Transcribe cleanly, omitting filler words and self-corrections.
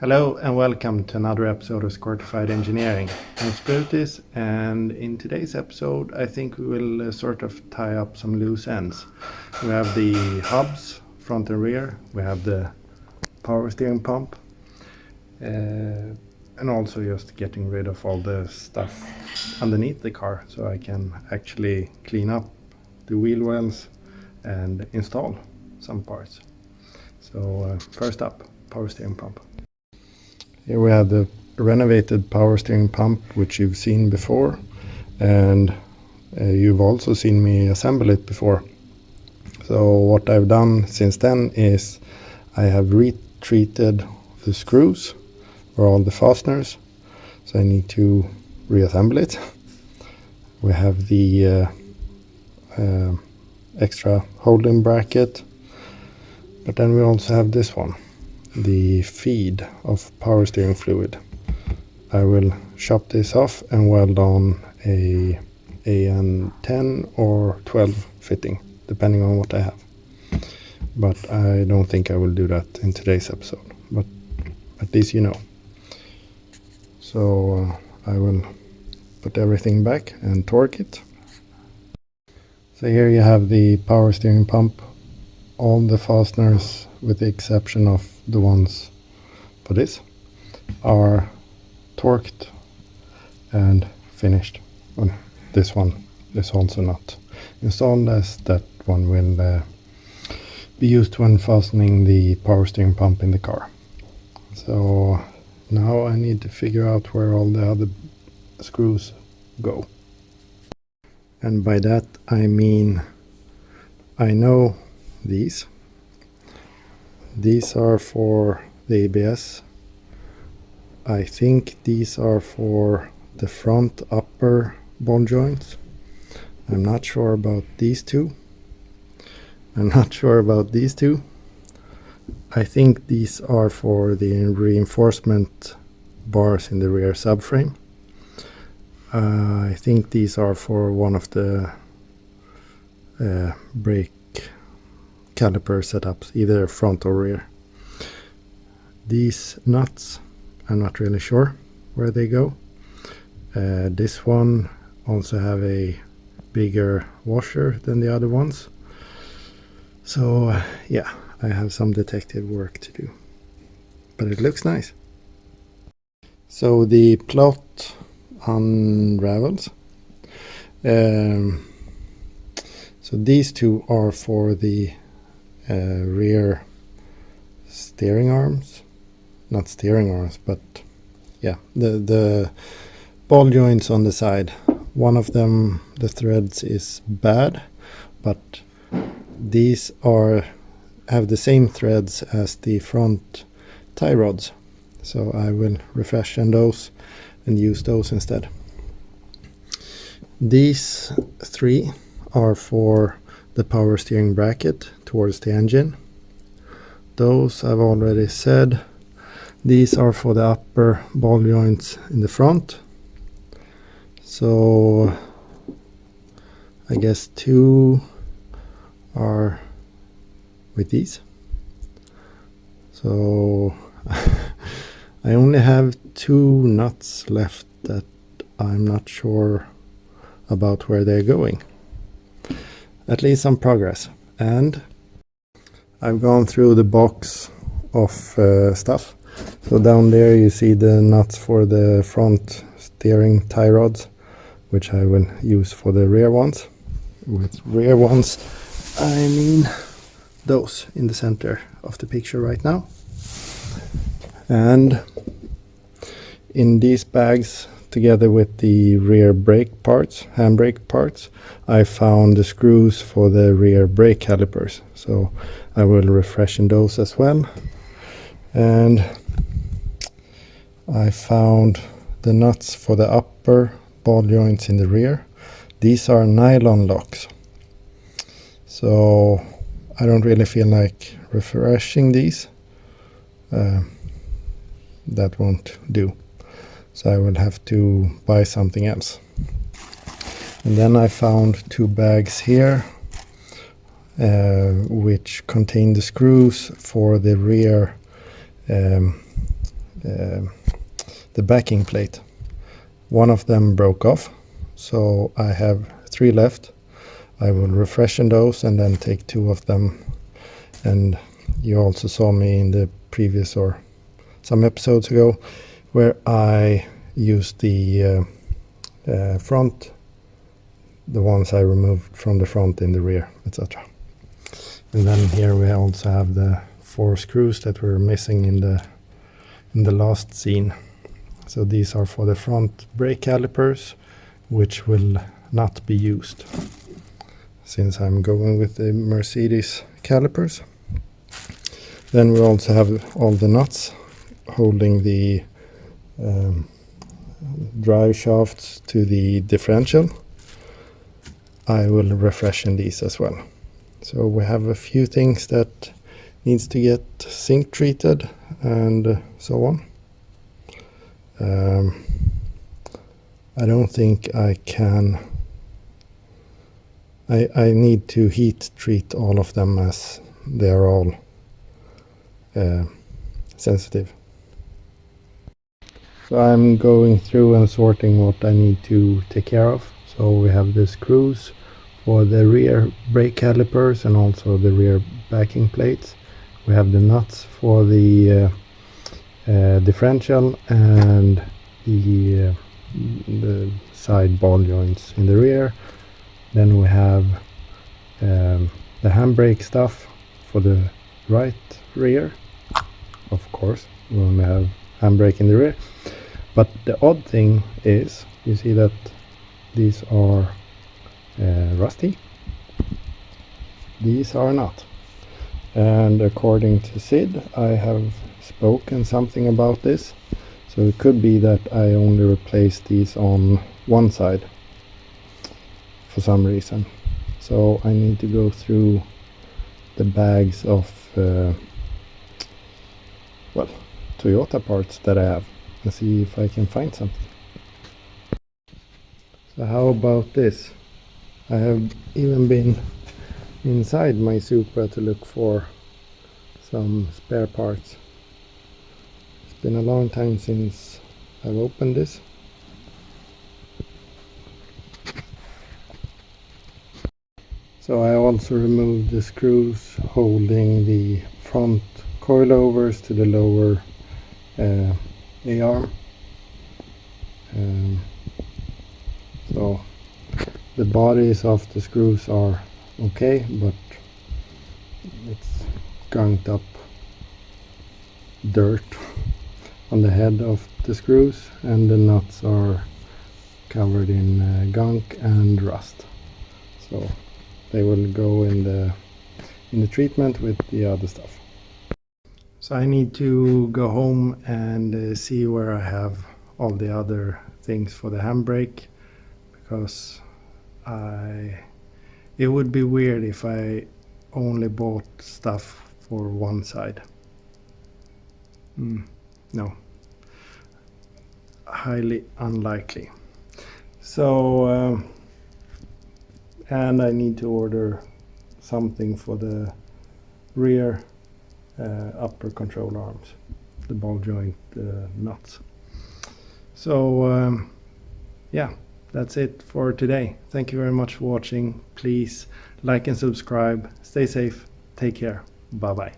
Hello and welcome to another episode of Squirtified Engineering. I'm Spiritis, and in today's episode I think we will sort of tie up some loose ends. We have the hubs, front and rear, we have the power steering pump, and also just getting rid of all the stuff underneath the car so I can actually clean up the wheel wells and install some parts. So first up, power steering pump. Here we have the renovated power steering pump, which you've seen before, and you've also seen me assemble it before. So what I've done since then is I have retreated the screws or all the fasteners, so I need to reassemble it. We have the extra holding bracket, but then we also have this one, the feed of power steering fluid. I will chop this off and weld on a AN10 or 12 fitting, depending on what I have. But I don't think I will do that in today's episode, but at least you know. So I will put everything back and torque it. So here you have the power steering pump. All the fasteners, with the exception of the ones for this, are torqued and finished. Well, this one is also not installed, as that one will be used when fastening the power steering pump in the car. So now I need to figure out where all the other screws go. And by that I mean I know these are for the ABS. I think these are for the front upper ball joints. I'm not sure about these two. I'm not sure about these two. I think these are for the reinforcement bars in the rear subframe. I think these are for one of the brake caliper setups, either front or rear. These nuts, I'm not really sure where they go. This one also have a bigger washer than the other ones. So yeah, I have some detective work to do, but it looks nice. So the plot unravels. So these two are for the rear steering arms, not steering arms, but yeah, the ball joints on the side. One of them, the threads is bad, but these have the same threads as the front tie rods, so I will refreshen those and use those instead. These three are for the power steering bracket towards the engine. Those I've already said. These are for the upper ball joints in the front. So I guess two are with these. So I only have two nuts left that I'm not sure about where they're going. At least some progress. And I've gone through the box of stuff. So down there you see the nuts for the front steering tie rods, which I will use for the rear ones. With rear ones I mean those in the center of the picture right now. And in these bags, together with the rear brake parts, handbrake parts, I found the screws for the rear brake calipers. So I will refreshen those as well. And I found the nuts for the upper ball joints in the rear. These are nylon locks. So I don't really feel like refreshing these. That won't do. So I will have to buy something else. And then I found two bags here which contain the screws for the rear the backing plate. One of them broke off, so I have 3 left. I will refreshen those and then take 2 of them. And you also saw me in the previous or some episodes ago where I used the front, the ones I removed from the front in the rear, etc. And then here we also have the 4 screws that were missing in the last scene. So these are for the front brake calipers, which will not be used since I'm going with the Mercedes calipers. Then we also have all the nuts holding the drive shafts to the differential. I will refreshen these as well. So we have a few things that needs to get zinc treated and so on. I don't think I can. I need to heat treat all of them as they are all sensitive. So I'm going through and sorting what I need to take care of. So we have the screws for the rear brake calipers and also the rear backing plates. We have the nuts for the differential and the side ball joints in the rear. Then we have the handbrake stuff for the right rear. Of course, we only have handbrake in the rear. But the odd thing is, you see that these are rusty. These are not. And according to Sid, I have spoken something about this. So it could be that I only replaced these on one side for some reason. So I need to go through the bags of Toyota parts that I have and see if I can find something. So how about this? I have even been inside my Supra to look for some spare parts. It's been a long time since I've opened this. So I also removed the screws holding the front coilovers to the lower A-arm. So the bodies of the screws are okay, but it's gunked up dirt on the head of the screws, and the nuts are covered in gunk and rust. So they will go in the treatment with the other stuff. So I need to go home and see where I have all the other things for the handbrake, because it would be weird if I only bought stuff for one side. No, highly unlikely. So and I need to order something for the rear upper control arms, the ball joint nuts. So yeah, that's it for today. Thank you very much for watching. Please like and subscribe. Stay safe. Take care. Bye bye.